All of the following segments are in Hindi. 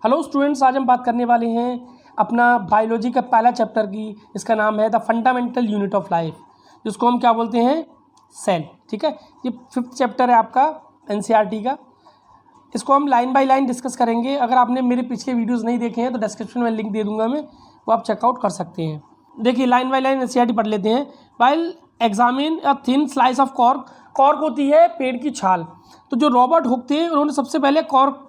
हेलो स्टूडेंट्स, आज हम बात करने वाले हैं अपना बायोलॉजी का पहला चैप्टर की। इसका नाम है the fundamental unit of life, जिसको हम क्या बोलते हैं, सेल। ठीक है, ये 5th चैप्टर है आपका एनसीईआरटी का। इसको हम लाइन बाय लाइन डिस्कस करेंगे। अगर आपने मेरे पिछले वीडियोस नहीं देखे हैं तो डिस्क्रिप्शन में लिंक दे दूंगा मैं, वो आप चेकआउट कर सकते हैं। देखिए, लाइन बाय लाइन एनसीईआरटी पढ़ लेते हैं। While examine a thin slice of cork, cork होती है पेड़ की छाल। तो जो रॉबर्ट हुक थे, उन्होंने सबसे पहले कॉर्क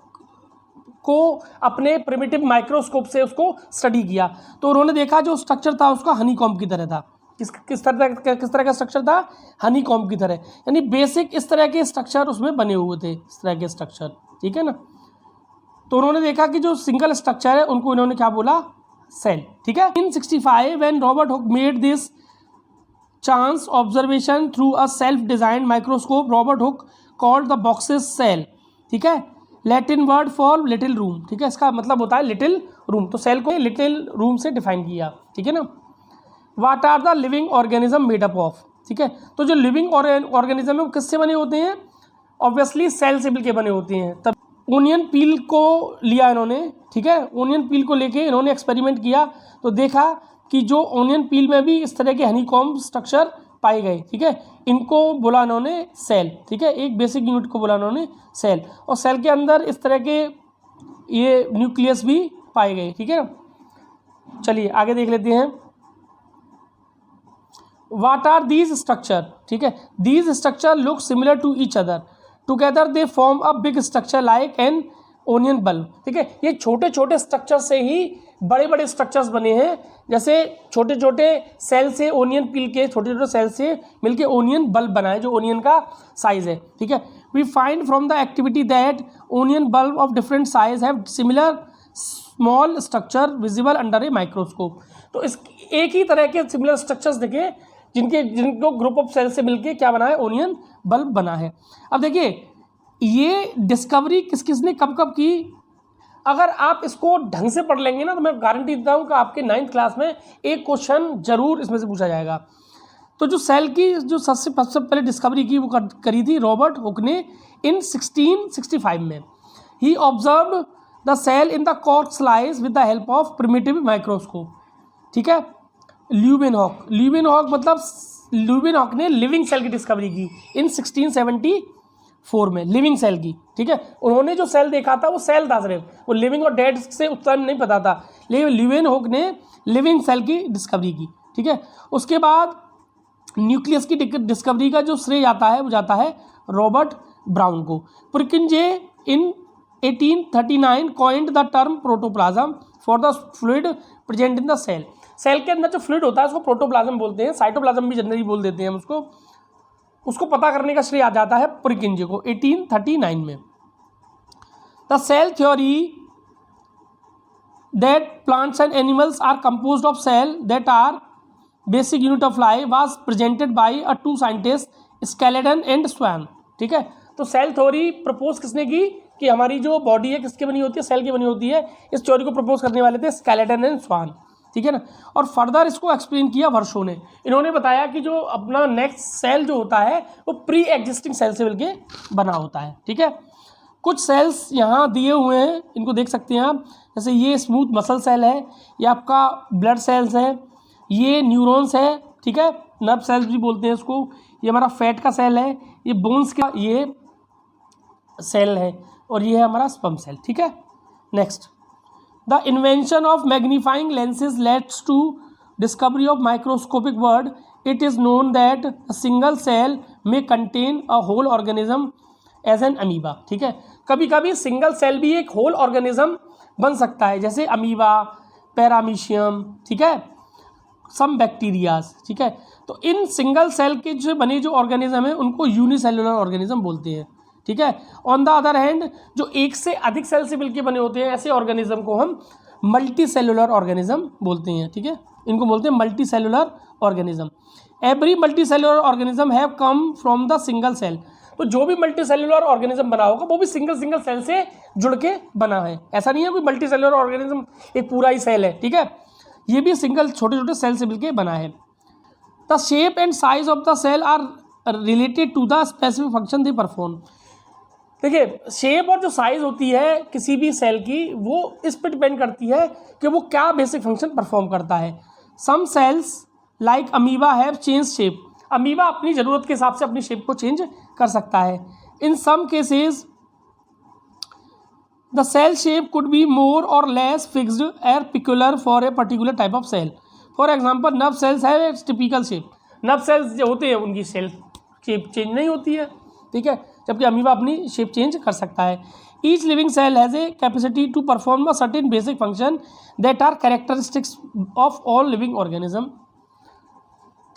को अपने प्रिमिटिव माइक्रोस्कोप से उसको स्टडी किया। तो उन्होंने देखा जो स्ट्रक्चर था उसका हनीकॉम्ब की तरह था। किस तरह का स्ट्रक्चर था, हनीकॉम्ब की तरह, यानी बेसिक इस तरह के स्ट्रक्चर उसमें बने हुए थे, इस तरह के स्ट्रक्चर। ठीक है ना। तो उन्होंने देखा कि जो सिंगल स्ट्रक्चर है उनको इन्होंने क्या बोला, सेल। ठीक है। In 65 when Robert Hooke made this chance observation through a self designed microscope, Robert Hooke called the boxes cell. ठीक है, Latin word for little room. ठीक है, इसका मतलब होता है लिटिल रूम। तो सेल को लिटिल रूम से डिफाइन किया। ठीक है ना। What are the living organism made up of. ठीक है, तो जो लिविंग ऑर्गेनिज्म है वो किससे बने होते हैं, ऑब्वियसली सेल से मिलके बने होते हैं। तब ओनियन पील को लिया इन्होंने। ठीक है, ओनियन पील को लेके इन्होंने एक्सपेरिमेंट किया तो देखा कि जो ओनियन पील में भी इस तरह के हनीकॉम्ब स्ट्रक्चर पाए गए। ठीक है, इनको बोला इन्होंने सेल। ठीक है, एक बेसिक यूनिट को बोला इन्होंने सेल, और सेल के अंदर इस तरह के ये न्यूक्लियस भी पाए गए। ठीक है, चलिए आगे देख लेते हैं। What are these structure. ठीक है, these structure look similar to each other, together they form a big structure like an onion bulb. ठीक है, ये छोटे छोटे स्ट्रक्चर से ही बड़े बड़े स्ट्रक्चर्स बने हैं। जैसे छोटे छोटे सेल से, ओनियन पील के छोटे छोटे सेल से मिलके ओनियन बल्ब बना है, जो ओनियन का साइज है। ठीक है, we find from the activity that onion bulb of different size have similar small structure visible under a microscope. तो इस एक ही तरह के सिमिलर स्ट्रक्चर्स देखे जिनको ग्रुप ऑफ सेल से मिलके क्या बना है, ओनियन बल्ब बना है। अब देखिए, ये डिस्कवरी किस किस ने कब कब की। अगर आप इसको ढंग से पढ़ लेंगे ना तो मैं गारंटी देता हूँ कि आपके 9th क्लास में एक क्वेश्चन जरूर इसमें से पूछा जाएगा। तो जो सेल की जो सबसे पहले डिस्कवरी की वो करी थी रॉबर्ट हुक ने इन 1665 में। He observed the cell in the cork slice with the help of primitive microscope. ठीक है, ल्यूवेनहॉक ने लिविंग सेल की डिस्कवरी की इन 1674 में, लिविंग सेल की। ठीक है, उन्होंने जो सेल देखा था वो सेल था सिर्फ, वो लिविंग और डेड से उस टाइम नहीं पता था, लेकिन ल्यूवेनहॉक ने लिविंग सेल की डिस्कवरी की। ठीक है, उसके बाद न्यूक्लियस की डिस्कवरी का जो श्रेय जाता है वो जाता है रॉबर्ट ब्राउन को। Purkinje in 1839 coined the term protoplasm for the fluid present in the cell. Cell के अंदर जो फ्लूइड होता है उसको प्रोटोप्लाज्म बोलते हैं, साइटोप्लाज्म भी जनरली बोल देते हैं हम उसको पता करने का श्रेय आ जाता है पुरकिंजे को 1839 में। The cell theory that plants and animals are composed of cell that are basic unit of life was presented by a two scientist, Schleiden and Schwann. ठीक है, तो सेल थ्योरी प्रपोज किसने की कि हमारी जो बॉडी है किसकी बनी होती है, सेल की बनी होती है। इस थ्योरी को प्रपोज करने वाले थे स्केलेटन एंड स्वान। ठीक है ना, और फर्दर इसको एक्सप्लेन किया वर्षों ने। इन्होंने बताया कि जो अपना नेक्स्ट सेल जो होता है वो प्री एग्जिस्टिंग सेल से मिलके बना होता है। ठीक है, कुछ सेल्स यहाँ दिए हुए हैं, इनको देख सकते हैं आप। जैसे ये स्मूथ मसल सेल है, ये आपका ब्लड सेल्स है, ये न्यूरॉन्स है। ठीक है, नर्व सेल्स भी बोलते हैं इसको। ये हमारा फैट का सेल है, ये बोन्स का ये सेल है, और ये है हमारा स्पर्म सेल। ठीक है, next, the invention of magnifying lenses leads to discovery of microscopic world. It is known that a single cell में contain a whole organism as an amoeba. ठीक है, कभी कभी सिंगल सेल भी एक होल ऑर्गेनिज्म बन सकता है, जैसे अमीबा, पैरामीशियम। ठीक है, सम बैक्टीरियाज। ठीक है, तो इन सिंगल सेल के जो बने जो ऑर्गेनिज्म है उनको यूनिसेलुलर ऑर्गेनिज्म बोलते हैं। ठीक है, ऑन द अदर हैंड जो एक से अधिक सेल से मिलकर बने होते हैं ऐसे ऑर्गेनिज्म को हम मल्टी सेलुलर ऑर्गेनिज्म बोलते हैं। ठीक है, इनको बोलते हैं multi cellular organism. Every multi cellular organism have come from the single cell. तो जो भी मल्टी सेलुलर ऑर्गेनिज्म बना होगा वो भी सिंगल सेल से जुड़ के बना है। ऐसा नहीं है कोई मल्टी सेलुलर ऑर्गेनिज्म एक पूरा ही सेल है। ठीक है, ये भी सिंगल छोटे छोटे सेल से मिलके बना है। The shape and size of the cell are related to the specific function they perform. देखिए शेप और जो साइज होती है किसी भी सेल की वो इस पर डिपेंड करती है कि वो क्या बेसिक फंक्शन परफॉर्म करता है। Some cells like amoeba have change shape, amoeba अपनी ज़रूरत के हिसाब से अपनी शेप को चेंज कर सकता है। In some cases the cell shape could be more और लेस फिक्स्ड और peculiar for a particular type of cell. For example nerve cells have a typical shape, nerve cells जो होते हैं उनकी सेल शेप चेंज नहीं होती है, ठीक है, जबकि अमीबा अपनी शेप चेंज कर सकता है। Each living cell has a capacity to perform a certain basic function that are characteristics of all living organism,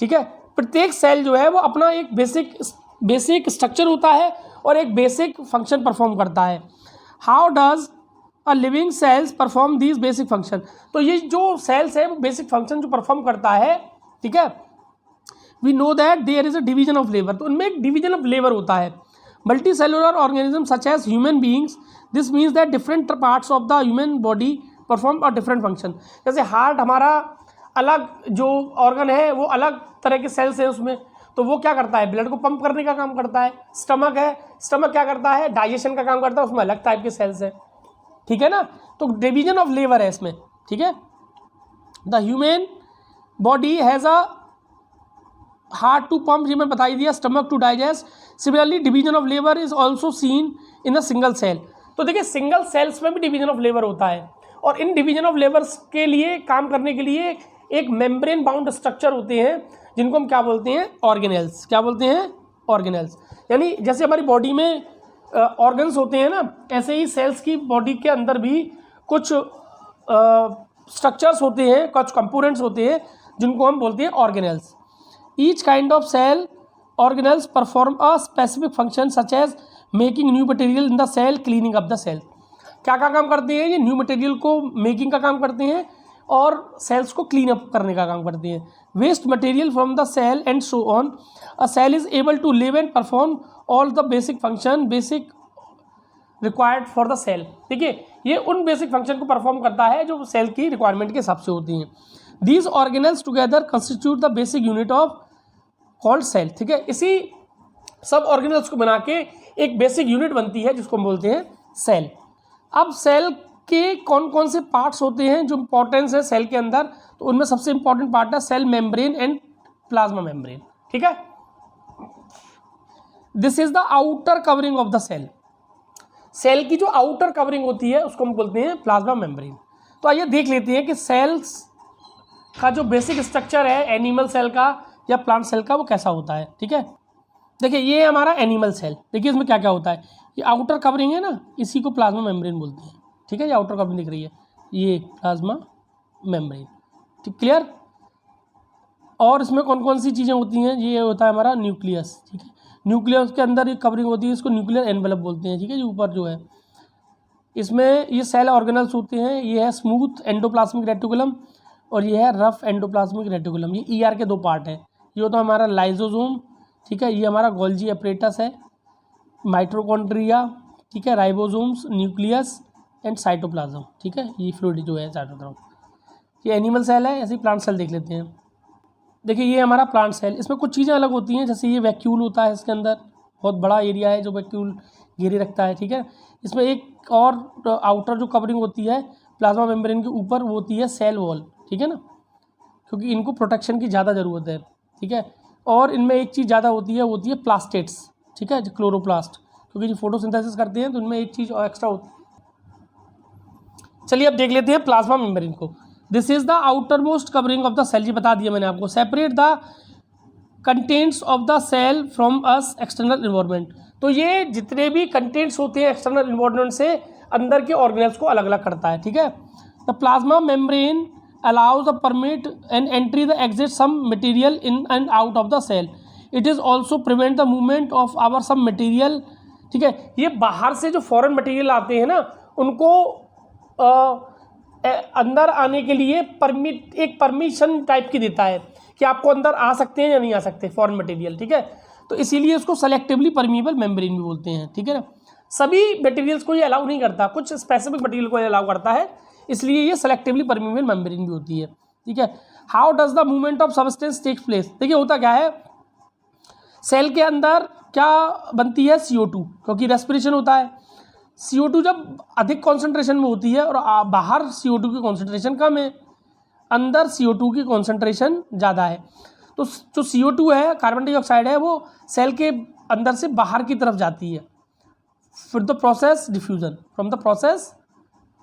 ठीक है। प्रत्येक सेल जो है वो अपना एक बेसिक स्ट्रक्चर होता है और एक बेसिक फंक्शन परफॉर्म करता है। How does a living cells perform these basic function, तो ये जो सेल्स है वो बेसिक फंक्शन जो परफॉर्म करता है, ठीक है, we know that there is a division of labour, तो उनमें एक डिवीजन ऑफ लेबर होता है। Multi cellular organism such as human beings, this means that different parts of the human body perform a different function. जैसे हार्ट हमारा अलग जो ऑर्गन है वो अलग तरह के सेल्स है उसमें, तो वो क्या करता है, ब्लड को पंप करने का काम करता है। स्टमक है, स्टमक क्या करता है, डाइजेशन का काम करता है, उसमें अलग टाइप के सेल्स हैं, ठीक है ना। तो डिवीजन ऑफ लेबर है इसमें, ठीक है। The human body has a heart to pump, ये मैं बता ही दिया, stomach to digest. Similarly division of labour is also seen in a single cell, तो देखिए सिंगल सेल्स में भी डिवीजन ऑफ लेबर होता है और इन डिवीजन ऑफ लेबर्स के लिए काम करने के लिए एक मेम्ब्रेन बाउंड स्ट्रक्चर होते हैं जिनको हम क्या बोलते हैं, ऑर्गेनेल्स। क्या बोलते हैं, ऑर्गेनेल्स। यानी जैसे हमारी बॉडी में ऑर्गन्स होते हैं ना, ऐसे ही सेल्स की बॉडी के अंदर भी कुछ स्ट्रक्चर्स होते हैं, कुछ कंपोनेंट्स होते हैं जिनको हम बोलते हैं organelles. Each kind of cell organelles perform a specific function such as making new material in the cell, cleaning up the cell. क्या क्या काम करते हैं, ये न्यू मटेरियल को मेकिंग का काम करते हैं और सेल्स को क्लीन अप करने का काम करते हैं। Waste material from the cell and so on, a cell is able to live and perform all the basic function basic required for the cell. देखिए ये उन बेसिक फंक्शन को परफॉर्म करता है जो सेल की रिक्वायरमेंट के हिसाब से होती हैं। These organelles together constitute the basic unit of called cell, ठीक है। इसी सब ऑर्गेनल्स को बना के एक बेसिक यूनिट बनती है जिसको हम बोलते हैं सेल। अब सेल के कौन कौन से पार्ट्स होते हैं जो इंपॉर्टेंस है सेल के अंदर, तो उनमें सबसे इंपॉर्टेंट पार्ट है cell membrane and plasma membrane, ठीक है। This is the outer covering of the cell, cell की जो आउटर कवरिंग होती है उसको हम बोलते हैं प्लाज्मा मेम्ब्रेन। तो आइए देख लेते हैं कि सेल्स का जो बेसिक स्ट्रक्चर है एनिमल सेल का या प्लांट सेल का वो कैसा होता है, ठीक है। देखिए ये हमारा एनिमल सेल, देखिए इसमें क्या क्या होता है, ये आउटर कवरिंग है ना, इसी को प्लाज्मा मेम्ब्रेन बोलते हैं, ठीक है। ये आउटर कवरिंग दिख रही है, ये प्लाज्मा मेम्ब्रेन, ठीक, क्लियर। और इसमें कौन कौन सी चीज़ें होती हैं, ये होता है हमारा न्यूक्लियस, ठीक है। न्यूक्लियस के अंदर एक कवरिंग होती है, इसको न्यूक्लियर एनवेलप बोलते हैं, ठीक है। जो ऊपर जो है इसमें ये सेल ऑर्गेनल्स होते हैं, ये है स्मूथ एंडोप्लाज्मिक रेटिकुलम और ये है रफ एंडोप्लाज्मिक रेटिकुलम। ये ईआर के दो पार्ट हैं, ये होता है हमारा लाइजोसोम, ठीक है। ये हमारा गोल्जी अपरेटस है, माइटोकॉन्ड्रिया, ठीक है, राइबोसोम्स, न्यूक्लियस एंड साइटोप्लाज्म, ठीक है। ये फ्लूइड जो है चारों तरफ, ये एनिमल सेल है। ऐसे ही प्लांट सेल देख लेते हैं। देखिए ये हमारा प्लांट सेल, इसमें कुछ चीज़ें अलग होती हैं, जैसे ये वैक्यूल होता है, इसके अंदर बहुत बड़ा एरिया है जो वैक्यूल घेरे रखता है, ठीक है। इसमें एक और आउटर जो कवरिंग होती है प्लाज्मा मेम्ब्रेन के ऊपर वो होती है सेल वॉल, ठीक है ना, क्योंकि इनको प्रोटेक्शन की ज़्यादा ज़रूरत है, ठीक है। और इनमें एक चीज़ ज़्यादा होती है, वो होती है प्लास्टेट्स, ठीक है, जो क्लोरोप्लास्ट, क्योंकि जो फोटोसिंथेसिस करते हैं तो उनमें एक चीज़ और एक्स्ट्रा होती है। चलिए अब देख लेते हैं प्लाज्मा मेम्ब्रेन को। This is the outermost covering of the cell, ये बता दिया मैंने आपको। Separate the contents of the cell from us external environment, तो ये जितने भी कंटेंट्स होते हैं एक्सटर्नल इन्वायरमेंट से अंदर के ऑर्गेनल्स को अलग अलग करता है, ठीक है। The plasma membrane allows the permit and entry the exit some material in and out of the cell. It is also prevent the movement of our some material, ठीक है। ये बाहर से जो फॉरेन मटेरियल आते हैं ना उनको अंदर आने के लिए एक परमिशन टाइप की देता है कि आपको अंदर आ सकते हैं या नहीं आ सकते फॉरेन मटेरियल, ठीक है। तो इसीलिए इसको सेलेक्टिवली परमीएबल मेम्ब्रेन भी बोलते हैं, ठीक है ना। सभी मटेरियल्स को ये अलाउ नहीं करता, कुछ स्पेसिफिक मटेरियल को ये अलाउ करता है, इसलिए ये सेलेक्टिवली परमीएबल मेम्ब्रेन भी होती है, ठीक है। How does the movement of substance takes place, देखिए होता क्या है, सेल के अंदर क्या बनती है, CO2, क्योंकि रेस्पिरेशन होता है। CO2 जब अधिक कॉन्सेंट्रेशन में होती है और बाहर CO2 की कॉन्सेंट्रेशन कम है, अंदर CO2 की कॉन्सेंट्रेशन ज़्यादा है, तो जो CO2 है, कार्बन डाइऑक्साइड है, वो सेल के अंदर से बाहर की तरफ जाती है फ्रॉम द प्रोसेस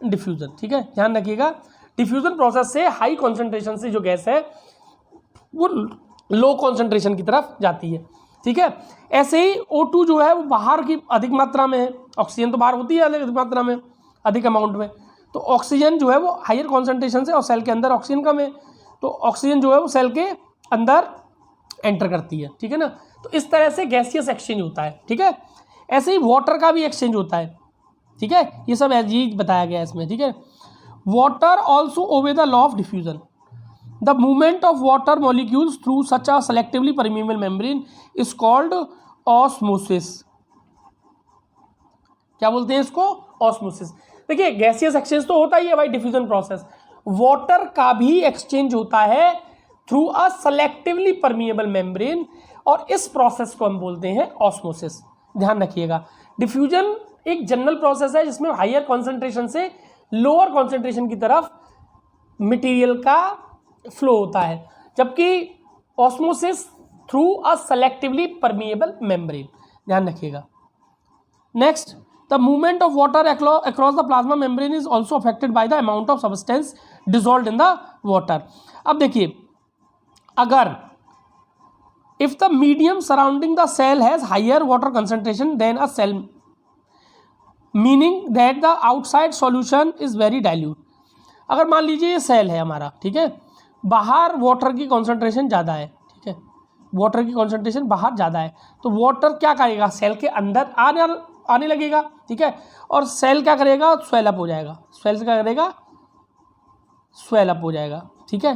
डिफ्यूज़न। ठीक है, ध्यान रखिएगा, डिफ्यूज़न प्रोसेस से हाई कॉन्सेंट्रेशन से जो गैस है वो लो कॉन्सेंट्रेशन की तरफ जाती है। ठीक है, ऐसे ही O2 जो है वो बाहर की अधिक मात्रा में है, ऑक्सीजन तो बाहर होती है अधिक मात्रा में, अधिक अमाउंट में, तो ऑक्सीजन जो है वो हायर कॉन्सेंट्रेशन से, और सेल के अंदर ऑक्सीजन कम है, तो ऑक्सीजन जो है वो सेल के अंदर एंटर करती है। ठीक है ना, तो इस तरह से गैसियस एक्सचेंज होता है। ठीक है, ऐसे ही वाटर का भी एक्सचेंज होता है। ठीक है, ये सब यही बताया गया है इसमें। ठीक है, water also obey the law of diffusion. The movement of water molecules through such a selectively permeable membrane is called osmosis. क्या बोलते हैं इसको, ऑस्मोसिस। देखिए, गैसियस एक्सचेंज तो होता ही है भाई, डिफ्यूजन प्रोसेस, वाटर का भी एक्सचेंज होता है through a selectively permeable membrane, और इस प्रोसेस को हम बोलते हैं ऑस्मोसिस। ध्यान रखिएगा, डिफ्यूजन एक जनरल प्रोसेस है जिसमें हायर कॉन्सेंट्रेशन से लोअर कॉन्सेंट्रेशन की तरफ मटेरियल का फ्लो होता है, जबकि osmosis through a selectively permeable membrane. ध्यान रखिएगा। Next, the movement of water across the plasma membrane is also affected by the amount of substance dissolved in the water. अब देखिए, अगर if the medium surrounding the cell has higher water concentration than a cell, meaning that the outside solution is very dilute। अगर मान लीजिए ये सेल है हमारा, ठीक है, बाहर वाटर की कॉन्सेंट्रेशन ज़्यादा है, ठीक है, वाटर की कॉन्सेंट्रेशन बाहर ज़्यादा है, तो वाटर क्या करेगा, सेल के अंदर आने लगेगा। ठीक है, और सेल क्या करेगा, स्वेलअप हो जाएगा, सेल से क्या करेगा, स्वेलअप हो जाएगा। ठीक है,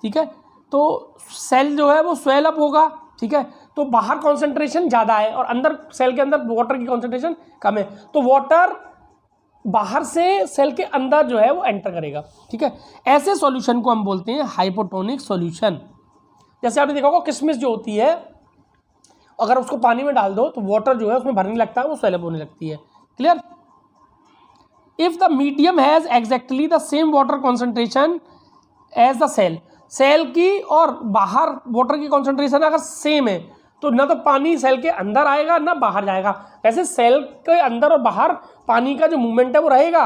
ठीक है, तो सेल जो है वो स्वेल अप होगा। ठीक है, तो बाहर कॉन्सेंट्रेशन ज़्यादा है और अंदर सेल के अंदर वाटर की कॉन्सेंट्रेशन कम है, तो वाटर बाहर से सेल के अंदर जो है वो एंटर करेगा। ठीक है, ऐसे सॉल्यूशन को हम बोलते हैं हाइपोटोनिक सॉल्यूशन। जैसे आपने देखा होगा किशमिश जो होती है, अगर उसको पानी में डाल दो तो वाटर जो है उसमें भरने लगता है, वो स्वेल अप होने लगती है। Clear. If the medium has exactly the same water concentration as the cell, cell की और बाहर वाटर की कॉन्सेंट्रेशन अगर सेम है तो ना तो पानी सेल के अंदर आएगा ना बाहर जाएगा। वैसे सेल के अंदर और बाहर पानी का जो मूवमेंट है वो रहेगा,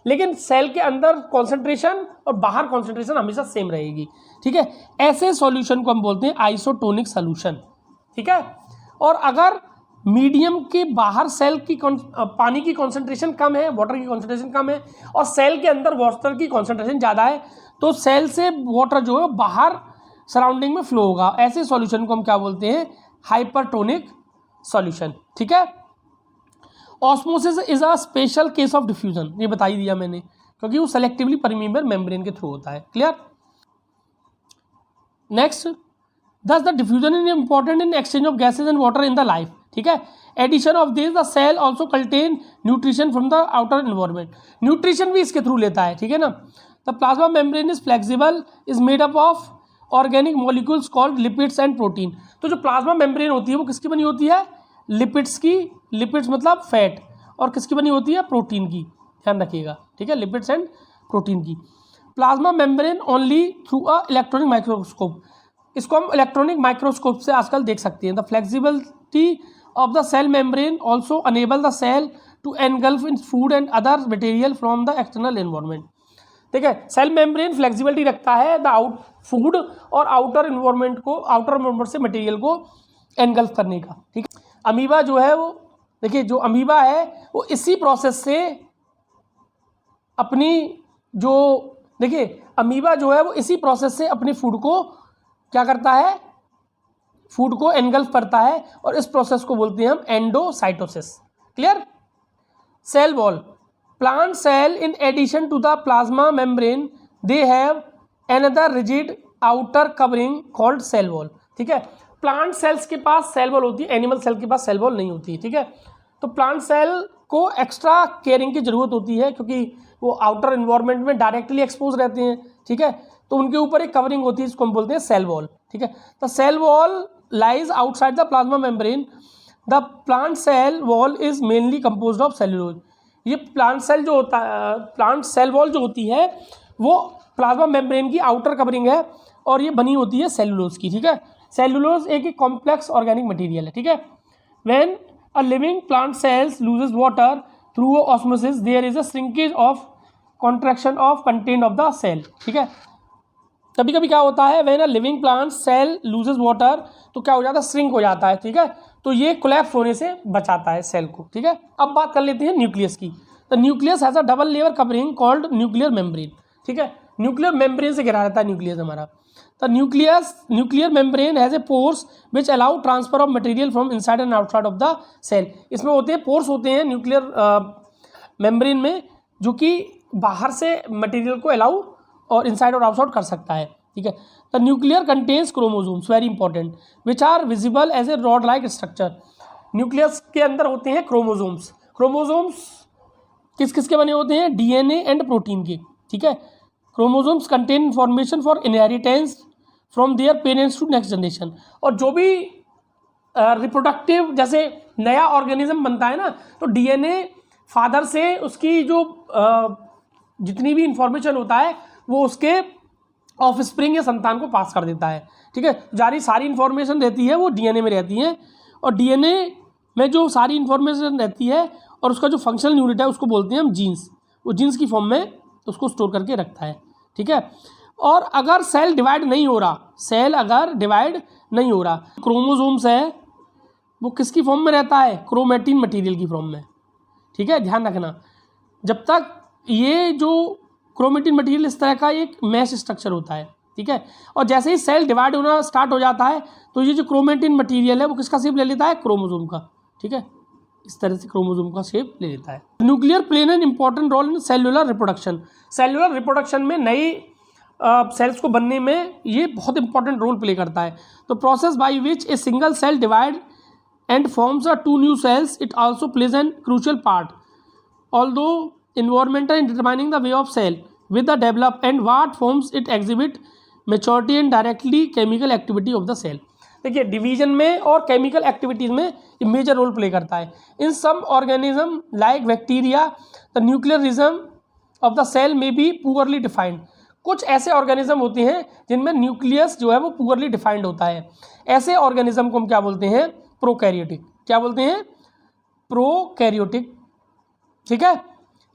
लेकिन सेल के अंदर कॉन्सेंट्रेशन और बाहर कॉन्सेंट्रेशन हमेशा सेम रहेगी। ठीक है, ऐसे सॉल्यूशन को हम बोलते हैं आइसोटोनिक सॉल्यूशन। ठीक है, और अगर मीडियम के बाहर सेल की पानी की कॉन्सेंट्रेशन कम है, वाटर की कॉन्सेंट्रेशन कम है, और सेल के अंदर वाटर की कॉन्सेंट्रेशन ज़्यादा है, तो सेल से वाटर जो है बाहर सराउंडिंग में फ्लो होगा। ऐसे सॉल्यूशन को हम क्या बोलते हैं, हाइपरटोनिक सॉल्यूशन। ठीक है, osmosis is a special case of diffusion, ये बता ही दिया मैंने, क्योंकि वो सेलेक्टिवली परमिएबल मेम्ब्रेन के थ्रू होता है। Clear. Next, thus the diffusion is important in exchange of gases and water in the life। ठीक है, addition of this the cell also contain nutrition from the outer environment, nutrition भी इसके थ्रू लेता है। ठीक है ना, the plasma membrane is flexible, is made up of organic molecules called lipids and protein. तो जो प्लाज्मा मेम्ब्रेन होती है वो किसकी बनी होती है, लिपिड्स की, लिपिड्स मतलब फैट, और किसकी बनी होती है, प्रोटीन की। ध्यान रखिएगा। ठीक है, लिपिड्स एंड प्रोटीन की। Plasma membrane only through a electronic microscope, इसको हम इलेक्ट्रॉनिक माइक्रोस्कोप से आजकल देख सकते हैं। The flexibility of the cell membrane also enable the cell to engulf in food and other material from the external environment. ठीक है, सेल मेम्ब्रेन फ्लेक्सिबिलिटी रखता है द फूड और आउटर एनवायरनमेंट को, आउटर एनवायरनमेंट से मटेरियल को एनगल्फ करने का। ठीक है, अमीबा जो है वो, देखिए जो अमीबा है वो इसी प्रोसेस से अपनी जो, देखिए अमीबा जो है वो इसी प्रोसेस से अपनी फूड को क्या करता है, फूड को एनगल्फ करता है, और इस प्रोसेस को बोलते हैं हम endocytosis. Clear. Cell wall, plant cell in addition to the plasma membrane they have another rigid outer covering called cell wall. ठीक है, प्लांट सेल्स के पास सेल वॉल होती है, एनिमल सेल के पास सेल वॉल नहीं होती। ठीक है, तो प्लांट सेल को एक्स्ट्रा केयरिंग की जरूरत होती है, क्योंकि वो आउटर एनवायरनमेंट में डायरेक्टली एक्सपोज रहते हैं। ठीक है, तो उनके ऊपर एक कवरिंग होती है, इसको हम बोलते हैं सेल वॉल। ठीक है, the cell wall lies outside the plasma membrane the plant cell wall is mainly composed of cellulose. ये प्लांट सेल जो होता है, प्लांट सेल वॉल जो होती है वो प्लाज्मा मेम्ब्रेन की आउटर कवरिंग है और ये बनी होती है सेल्यूलोज की, ठीक है। सेल्यूलोज एक कॉम्प्लेक्स ऑर्गेनिक मटेरियल है, ठीक है। When a living plant cells loses water through osmosis there is a shrinkage of contraction of content of the cell, ठीक है। कभी कभी क्या होता है, when a living plant cell loses water, तो क्या हो जाता है, श्रिंक हो जाता है, ठीक है। तो ये कोलैप्स होने से बचाता है सेल को, ठीक है। अब बात कर लेते हैं न्यूक्लियस की। The nucleus has a double layer covering called nuclear membrane, ठीक है। न्यूक्लियर मेम्ब्रेन से घिरा रहता है न्यूक्लियस हमारा। The nuclear membrane has a pores which allow transfer of material from inside and outside of the cell. इसमें होते हैं पोर्स, होते हैं न्यूक्लियर मेम्ब्रेन में, जो कि बाहर से मटेरियल को अलाउ और इनसाइड और आउटसाइड कर सकता है, ठीक है। The nuclear contains chromosomes, very important, which are visible as a rod like structure. Nucleus के अंदर होते हैं क्रोमोसोम्स। क्रोमोसोम्स किस किस के बने होते हैं, डीएनए एंड प्रोटीन के, ठीक है। Chromosomes contain information for inheritance from their parents to next generation. और जो भी रिप्रोडक्टिव जैसे नया ऑर्गेनिज्म बनता है ना, तो डीएनए फादर से उसकी जो जितनी भी इंफॉर्मेशन होता है वो उसके ऑफस्प्रिंग या संतान को पास कर देता है, ठीक है। जारी सारी इंफॉर्मेशन रहती है वो डीएनए में रहती है, और डीएनए में जो सारी इंफॉर्मेशन रहती है और उसका जो फंक्शनल यूनिट है उसको बोलते हैं हम जीन्स। वो जीन्स की फॉर्म में उसको स्टोर करके रखता है, ठीक है। और अगर सेल डिवाइड नहीं हो रहा, सेल अगर डिवाइड नहीं हो रहा, क्रोमोसोम्स है वो किसकी फॉर्म में रहता है, क्रोमेटिन मटेरियल की फॉर्म में, ठीक है। ध्यान रखना, जब तक ये जो क्रोमेटिन मटेरियल इस तरह का एक मैश स्ट्रक्चर होता है, ठीक है। और जैसे ही सेल डिवाइड होना स्टार्ट हो जाता है तो ये जो क्रोमेटिन मटेरियल है वो किसका शेप ले लेता है, क्रोमोसोम का, ठीक है। इस तरह से क्रोमोसोम का शेप ले लेता है। Nuclear plane an important role in cellular reproduction. Cellular reproduction में नई सेल्स को बनने में ये बहुत इंपॉर्टेंट रोल प्ले करता है। तो process by which a single cell divide and forms a two new cells, it also plays an crucial part, although environmental in determining the way of cell with the develop and what forms it exhibit maturity and directly chemical activity of the cell। देखिए डिवीजन में और केमिकल एक्टिविटीज में मेजर रोल प्ले करता है। In some organism like bacteria the nuclearism of the cell may be poorly defined. कुछ ऐसे ऑर्गेनिज्म होते हैं जिनमें न्यूक्लियस जो है वो पुअरली डिफाइंड होता है। ऐसे ऑर्गेनिज्म को हम क्या बोलते हैं, प्रोकैरियोटिक। क्या बोलते हैं, प्रोकैरियोटिक, ठीक है।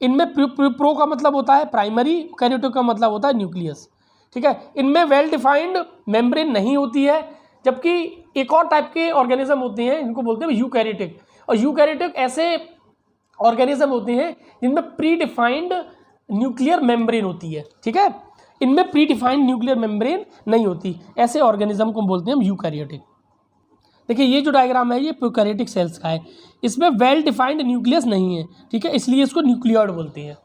इनमें प्रो का मतलब होता है प्राइमरी, कैरियोटिक का मतलब होता है न्यूक्लियस, ठीक है। इनमें वेल डिफाइंड मेम्ब्रेन नहीं होती है, जबकि एक और टाइप के ऑर्गेनिज्म होते हैं इनको बोलते हैं यूकैरियोटिक। और यूकैरियोटिक ऐसे ऑर्गेनिज्म होते हैं जिनमें प्री डिफाइंड न्यूक्लियर मेम्ब्रेन होती है, ठीक है। इनमें प्री डिफाइंड न्यूक्लियर मेम्ब्रेन नहीं होती, ऐसे ऑर्गेनिज्म को बोलते हैं हम यूकैरियोटिक। देखिए ये जो डायग्राम है ये प्रोकैरियोटिक सेल्स का है, इसमें वेल डिफाइंड न्यूक्लियस नहीं है, ठीक है, इसलिए इसको न्यूक्लियॉइड बोलते हैं,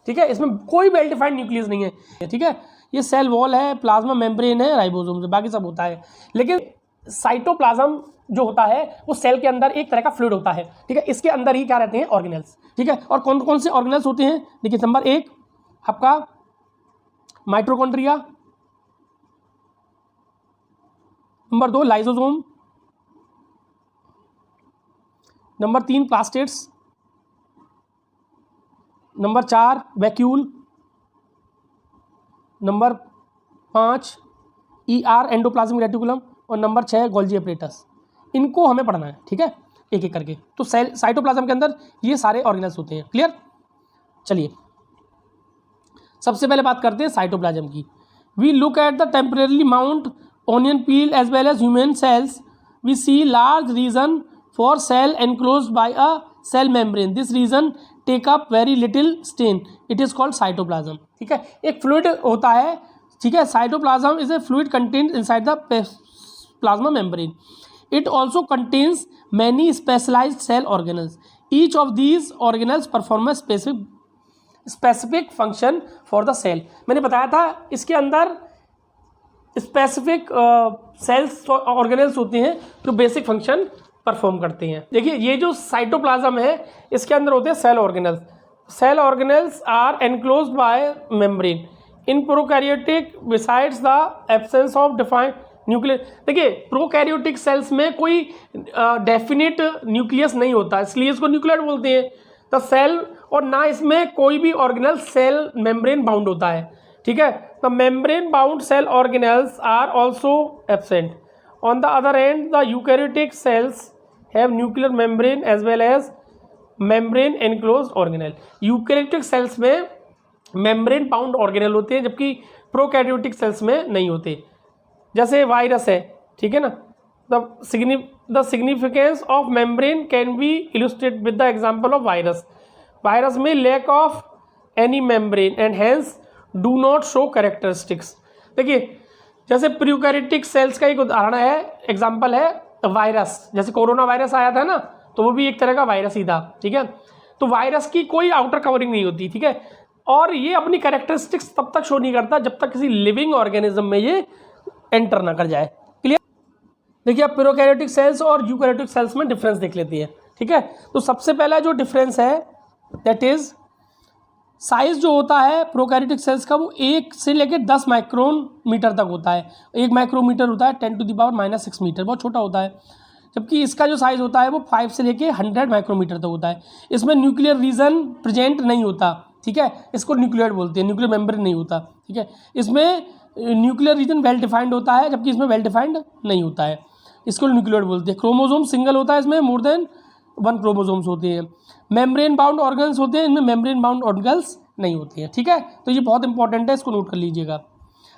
ठीक है। इसमें कोई वेल डिफाइंड न्यूक्लियस नहीं है, ठीक है। ये सेल वॉल है, प्लाज्मा मेम्ब्रेन है, राइबोसोम से बाकी सब होता है। लेकिन साइटोप्लाज्म जो होता है वो सेल के अंदर एक तरह का फ्लूइड होता है, ठीक है। इसके अंदर ही क्या रहते हैं, ऑर्गेनेल्स, ठीक है। और कौन कौन से ऑर्गेनेल्स होते हैं, देखिए नंबर 1 आपका mitochondria, number 2 lysosome, number 3 plastids, number 4 vacuole, number 5 ER endoplasmic reticulum, और नंबर 6 गोल्जी एपरेटस। इनको हमें पढ़ना है, ठीक है, एक एक करके। तो सेल साइटोप्लाज्म के अंदर ये सारे ऑर्गेनेल्स होते हैं, क्लियर। चलिए सबसे पहले बात करते हैं साइटोप्लाज्म की। We look at the temporarily mount onion peel as well as human cells, we see large region for cell enclosed by a cell membrane. This region take up very little stain. It is called cytoplasm, ठीक है। एक फ्लूइड होता है, ठीक है। Cytoplasm is a fluid contained inside the plasma membrane. It also contains many specialized cell organelles. Each of these organelles perform a specific function for the cell. मैंने बताया था इसके अंदर स्पेसिफिक सेल्स ऑर्गेनेल्स होते हैं जो बेसिक फंक्शन परफॉर्म करते हैं। देखिए ये जो साइटोप्लाज्म है इसके अंदर होते हैं cell organelles. Cell organelles are enclosed by membrane. In prokaryotic besides the absence of defined nuclear, देखिए प्रोकैरियोटिक सेल्स में कोई डेफिनेट न्यूक्लियस नहीं होता, इसलिए इसको न्यूक्लियड बोलते हैं द सेल, और ना इसमें कोई भी ऑर्गेनल सेल मेम्ब्रेन बाउंड होता है, ठीक है। The membrane bound cell organelles are also absent. On the other end the eukaryotic cells have nuclear membrane as well as membrane enclosed organelle. Eukaryotic cells में मेम्ब्रेन बाउंड ऑर्गेनल होते हैं, जबकि प्रोकैरियोटिक सेल्स में नहीं होते। जैसे वायरस है, ठीक है ना, the significance of membrane can be illustrate with the example of virus. Virus में lack of any membrane and hence do not show characteristics. देखिए जैसे प्रोकैरियोटिक सेल्स का एक उदाहरण है, एग्जांपल है वायरस, जैसे कोरोना वायरस आया था ना, तो वो भी एक तरह का वायरस ही था, ठीक है। तो वायरस की कोई आउटर कवरिंग नहीं होती, ठीक है, और ये अपनी कैरेक्टरिस्टिक्स तब तक शो नहीं करता जब तक किसी लिविंग ऑर्गेनिज्म में ये एंटर ना कर जाए। क्लियर। देखिए अब प्रोकैरियोटिक सेल्स और यूकैरियोटिक सेल्स में डिफरेंस देख लेते हैं, ठीक है। तो सबसे पहला जो डिफरेंस है दैट इज साइज जो होता है प्रोकैरियोटिक सेल्स का, वो 1 से लेकर 10 माइक्रोन मीटर तक होता है। 1 माइक्रोमीटर होता है 10⁻⁻6 मीटर, बहुत छोटा होता है। जबकि इसका जो साइज होता है वो 5 से लेकर 100 माइक्रोमीटर तक होता है। इसमें न्यूक्लियर रीजन प्रेजेंट नहीं होता, ठीक है, इसको न्यूक्लियोइड बोलते हैं, न्यूक्लियर मेम्ब्रेन नहीं होता, ठीक है। इसमें न्यूक्लियर रीजन वेल डिफाइंड होता है, जबकि इसमें वेल डिफाइंड नहीं होता है, इसको न्यूक्लियोइड बोलते हैं। क्रोमोसोम सिंगल होता है, इसमें मोर देन 1 क्रोमोसोम्स होते हैं। मेम्ब्रेन बाउंड ऑर्गन्स होते हैं, इनमें मेम्ब्रेन बाउंड ऑर्गन्स नहीं होती हैं, ठीक है। तो ये बहुत इंपॉर्टेंट है, इसको नोट कर लीजिएगा।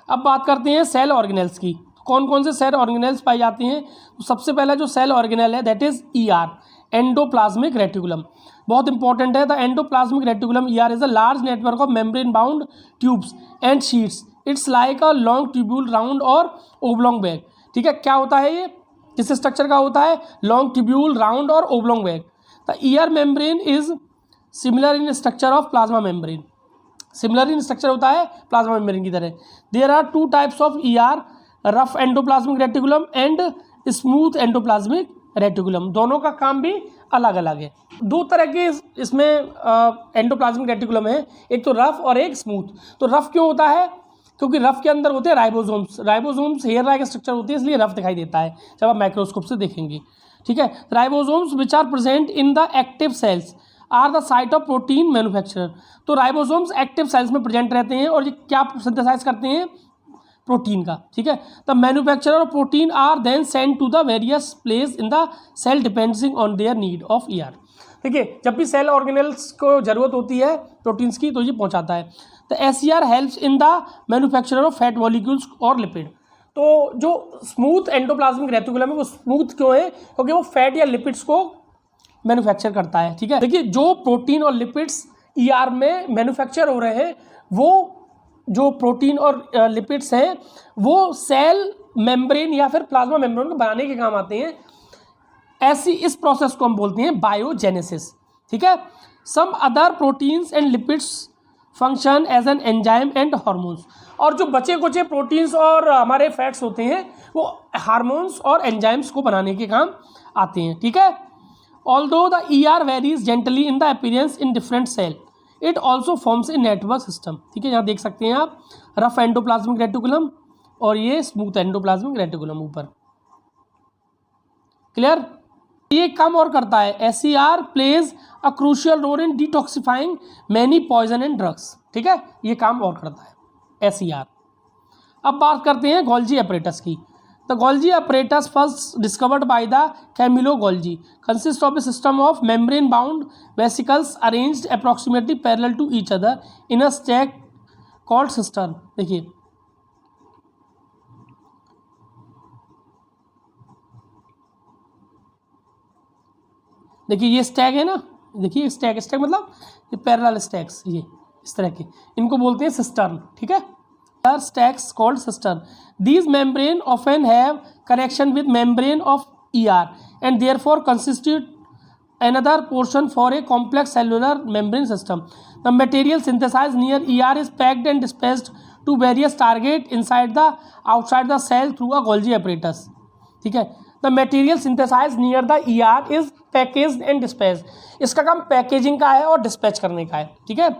अब बात करते हैं सेल ऑर्गेनेल्स की। कौन कौन से सेल ऑर्गेनेल्स पाई जाती हैं? तो सबसे पहला जो सेल ऑर्गेनेल है that is ER, endoplasmic reticulum. बहुत इंपॉर्टेंट है। The endoplasmic reticulum ER is a large network of membrane bound tubes and sheets. It's like a long tubule round और ओब्लॉन्ग बैग, ठीक है। क्या होता है ये, किस स्ट्रक्चर का होता है? लॉन्ग ट्यूब्यूल राउंड और oblong bag. The ER membrane is similar in structure of plasma membrane, similar in structure होता है प्लाज्मा मेम्ब्रेन की तरह। There are 2 types of ER, rough endoplasmic reticulum and smooth endoplasmic reticulum. दोनों का काम भी अलग अलग है। 2 तरह के इसमें एंडोप्लाज्मिक रेटिकुलम है, एक तो रफ और एक स्मूथ। तो रफ क्यों होता है? क्योंकि रफ के अंदर होते हैं ribosomes. Ribosomes hair like structure होती है, इसलिए रफ दिखाई देता है जब आप माइक्रोस्कोप से देखेंगे, ठीक है। Ribosomes which are present in the active cells are the site of protein manufacturer. तो राइबोसोम्स एक्टिव सेल्स में प्रेजेंट रहते हैं और ये क्या सिंथेसाइज करते हैं? प्रोटीन का, ठीक है। The manufacturer of protein are then send to the various place in the cell depending on their need of ER। देखिए जब भी सेल ऑर्गेनेल्स को जरूरत होती है प्रोटीन्स की, तो ये पहुंचाता है। The SER helps in the manufacture of fat molecules और लिपिड। तो जो स्मूथ एंडोप्लाज्मिक रेटिकुलम है वो स्मूथ क्यों है? क्योंकि वो फैट या लिपिड्स को मैन्युफैक्चर करता है, ठीक है। देखिए जो प्रोटीन और लिपिड्स ER में मैन्युफैक्चर हो रहे हैं, वो जो प्रोटीन और लिपिड्स हैं वो सेल मेम्ब्रेन या फिर प्लाज्मा मेम्ब्रेन को बनाने के काम आते हैं। ऐसी इस प्रोसेस को हम बोलते हैं बायोजेनेसिस, ठीक है। Some other proteins and lipids function as an enzyme and hormones. और जो बचे कुचे प्रोटीन्स और हमारे फैट्स होते हैं वो हार्मोन्स और एंजाइम्स को बनाने के काम आते हैं, ठीक है। Although the ER varies gently in the appearance in different cell, it also forms a network system, ठीक है। यहाँ देख सकते हैं आप रफ एंडोप्लाज्मिक रेटिकुलम और ये स्मूथ एंडोप्लाज्मिक रेटिकुलम ऊपर। क्लियर? ये काम और करता है। SER plays a crucial role in detoxifying many poison and drugs, ठीक है। ये काम और करता है SER। अब बात करते हैं गोल्जी apparatus की। The Golgi apparatus first discovered by the Camillo Golgi consist of a system of membrane bound vesicles arranged approximately parallel to each other in a stack called cisterns. देखिए ये स्टैक है ना, देखिए स्टैक मतलब ये पैरेलल स्टैक्स, ये इस तरह के, इनको बोलते हैं सिस्टर्न, ठीक है। stacks called cistern. These membrane often have connection with membrane of ER and therefore constitute another portion for a complex cellular membrane system. The material synthesized near ER is packed and dispatched to various target inside the outside the cell through a Golgi apparatus, ठीक है। The material synthesized near the ER is packaged and dispatched. इसका काम पैकेजिंग का है और डिस्पैच करने का है, ठीक है।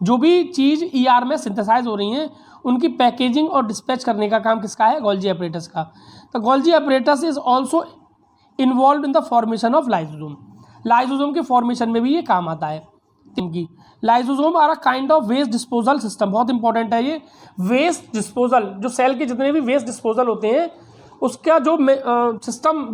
जो भी चीज़ ER में सिंथेसाइज हो रही हैं उनकी पैकेजिंग और डिस्पैच करने का काम किसका है? गोल्जी एपरेटस का। तो Golgi apparatus is also involve in the formation of lysosome. Lysosome के फॉर्मेशन में भी ये काम आता है इनकी। Lysosome are a kind of waste disposal system, बहुत इंपॉर्टेंट है ये। वेस्ट डिस्पोजल, जो सेल के जितने भी वेस्ट डिस्पोजल होते हैं उसका जो सिस्टम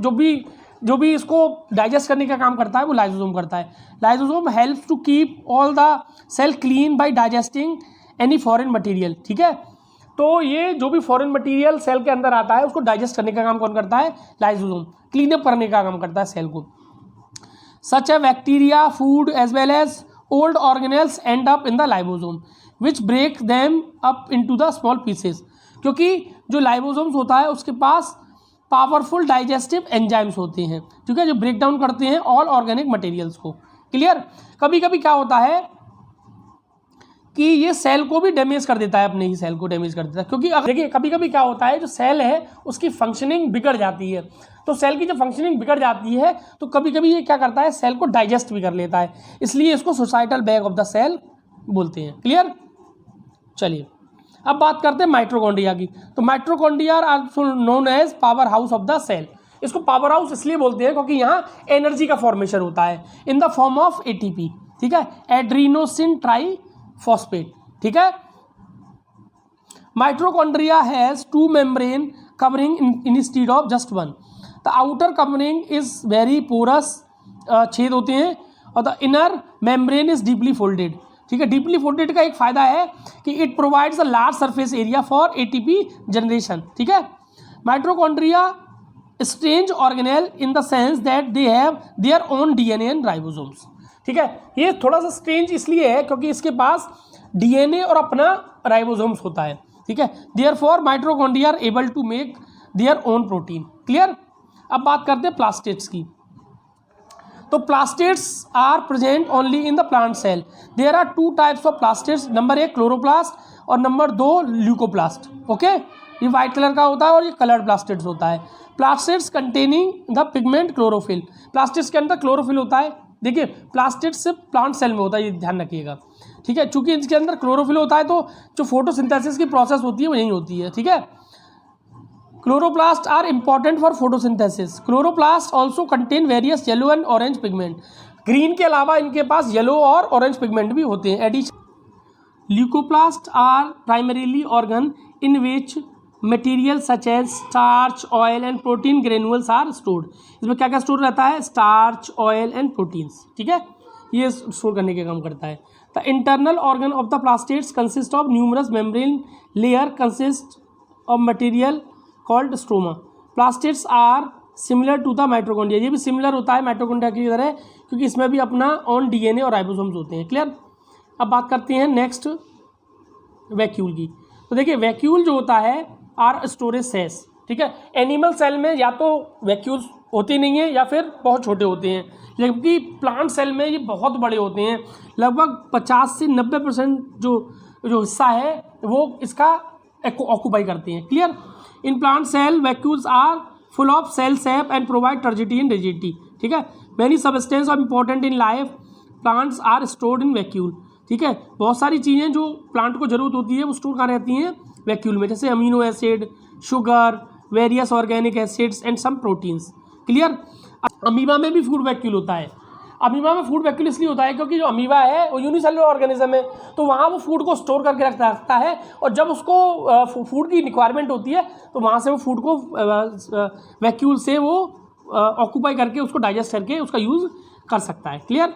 जो भी इसको डाइजेस्ट करने का काम करता है वो लाइसोसोम करता है। Lysosome helps to keep all the cell clean by digesting any foreign material, ठीक है। तो ये जो भी फॉरेन मटेरियल सेल के अंदर आता है उसको डाइजेस्ट करने का काम कौन करता है? लाइसोसोम। क्लीन अप करने का काम करता है सेल को। Such a bacteria, food as well as old organelles end up in the lysosome which break them up into the small pieces. क्योंकि जो लाइसोसोम्स होता है उसके पास पावरफुल डाइजेस्टिव एंजाइम्स होते हैं, ठीक है, जो ब्रेक डाउन करते हैं ऑल ऑर्गेनिक मटेरियल्स को। क्लियर। कभी कभी क्या होता है कि ये सेल को भी डैमेज कर देता है, अपने ही सेल को डैमेज कर देता है। क्योंकि देखिए कभी कभी क्या होता है, जो सेल है उसकी फंक्शनिंग बिगड़ जाती है। तो सेल की जब फंक्शनिंग बिगड़ जाती है तो कभी कभी ये क्या करता है, सेल को डाइजेस्ट भी कर लेता है, इसलिए इसको suicidal bag of the cell बोलते हैं। क्लियर। चलिए अब बात करते हैं माइटोकॉन्ड्रिया की। तो mitochondria are also known as power house of the cell. इसको पावर हाउस इसलिए बोलते हैं क्योंकि यहाँ एनर्जी का फॉर्मेशन होता है in the form of ATP, ठीक है, एड्रीनोसिन ट्राइफॉस्फेट, ठीक है। Mitochondria has 2 membrane covering instead of just 1। The outer covering is very porous, छेद होते हैं, और the inner membrane is deeply folded, ठीक है। डीपली फोल्डेड का एक फायदा है कि it provides a large surface area for ATP generation, ठीक है। Mitochondria strange organelle in the sense that they have their own DNA and ribosomes, ठीक है। ये थोड़ा सा स्ट्रेंज इसलिए है क्योंकि इसके पास DNA और अपना राइबोसोम्स होता है, ठीक है। Therefore mitochondria are able to make their own protein. Clear. अब बात करते हैं प्लास्टेट्स की। तो plastids are present only in the plant cell. There are 2 types of plastids, number 1 chloroplast और नंबर 2 ल्यूकोप्लास्ट, ओके। ये वाइट कलर का होता है और ये कलर्ड प्लास्टेट्स होता है। Plastids containing the pigment chlorophyll. Plastids के अंदर क्लोरोफिल होता है। देखिए प्लास्टेट्स सिर्फ प्लांट सेल में होता है, ये ध्यान रखिएगा, ठीक है। चूंकि इसके अंदर क्लोरोफिल होता है तो जो फोटोसिंथेसिस की प्रोसेस होती है वो यही होती है, ठीक है। Chloroplast are important for photosynthesis. Chloroplast also contain various yellow and orange pigment. Green के अलावा इनके पास येलो और ऑरेंज पिगमेंट भी होते हैं। Addition leucoplast are primarily organ in which material such as starch, oil and protein granules are stored. इसमें क्या क्या स्टोर रहता है? स्टार्च, ऑयल एंड प्रोटीन्स, ठीक है, ये स्टोर करने के काम करता है। The internal organ of the plastids consist of numerous membrane layer consist of material called stroma. Plastids are similar to the mitochondria. ये भी सिमिलर होता है माइटोकॉन्ड्रिया की तरह क्योंकि इसमें भी अपना ऑन DNA और राइबोसोम्स होते हैं। क्लियर। अब बात करते हैं नेक्स्ट वैक्यूल की। तो देखिए वैक्यूल जो होता है आर स्टोरेज सेल्स, ठीक है। एनिमल सेल में या तो वैक्यूल्स होते नहीं हैं या फिर बहुत छोटे होते हैं, जबकि प्लांट सेल में ये बहुत बड़े होते हैं। लगभग 50 से 90% जो हिस्सा है वो इसका ऑक्यूपाई करते हैं। Clear. In plant cell vacuoles are full of cell sap and provide turgidity and rigidity, ठीक है। Many substance are important in life plants are stored in vacuole, ठीक है। बहुत सारी चीज़ें जो प्लांट को जरूरत होती है वो स्टोर कहाँ रहती हैं? वैक्यूल में, जैसे amino acid, sugar, various organic acids and some proteins. Clear. Amoeba में भी फूड वैक्यूल होता है। अमीबा में फूड वैक्यूल इसलिए होता है क्योंकि जो अमीबा है वो यूनिसेलुलर ऑर्गेनिज्म है, तो वहाँ वो फूड को स्टोर करके रखता है और जब उसको फूड की रिक्वायरमेंट होती है तो वहाँ से वो फूड को वैक्यूल से वो ऑक्यूपाई करके उसको डाइजेस्ट करके उसका यूज़ कर सकता है। क्लियर।